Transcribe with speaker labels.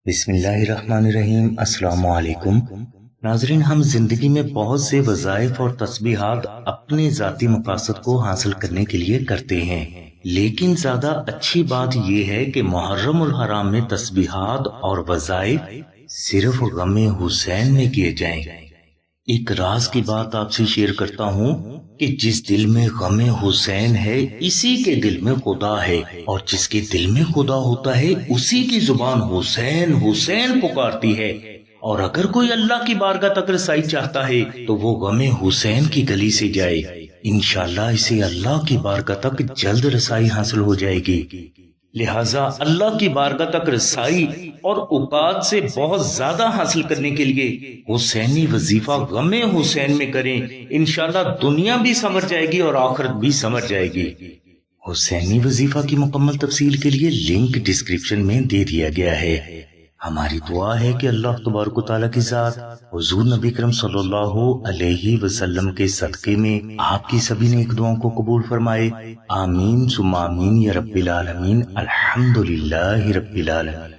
Speaker 1: بسم اللہ الرحمن الرحیم۔ السلام علیکم ناظرین، ہم زندگی میں بہت سے وظائف اور تسبیحات اپنے ذاتی مقاصد کو حاصل کرنے کے لیے کرتے ہیں، لیکن زیادہ اچھی بات یہ ہے کہ محرم الحرام میں تسبیحات اور وظائف صرف غم حسین میں کیے جائیں۔ ایک راز کی بات آپ سے شیئر کرتا ہوں کہ جس دل میں غم حسین ہے اسی کے دل میں خدا ہے، اور جس کے دل میں خدا ہوتا ہے اسی کی زبان حسین حسین پکارتی ہے۔ اور اگر کوئی اللہ کی بارگاہ تک رسائی چاہتا ہے تو وہ غم حسین کی گلی سے جائے، انشاءاللہ اسے اللہ کی بارگاہ تک جلد رسائی حاصل ہو جائے گی۔ لہٰذا اللہ کی بارگاہ تک رسائی اور اوقات سے بہت زیادہ حاصل کرنے کے لیے حسینی وظیفہ غم حسین میں کریں، انشاءاللہ دنیا بھی سنور جائے گی اور آخرت بھی سنور جائے گی۔ حسینی وظیفہ کی مکمل تفصیل کے لیے لنک ڈسکرپشن میں دے دیا گیا ہے۔ ہماری دعا ہے کہ اللہ تبارک و تعالیٰ کی ذات حضور نبی کرم صلی اللہ علیہ وسلم کے صدقے میں آپ کی سبھی نیک دعاؤں کو قبول فرمائے، آمین ثم آمین یا رب العالمین۔ الحمدللہ رب العالمین۔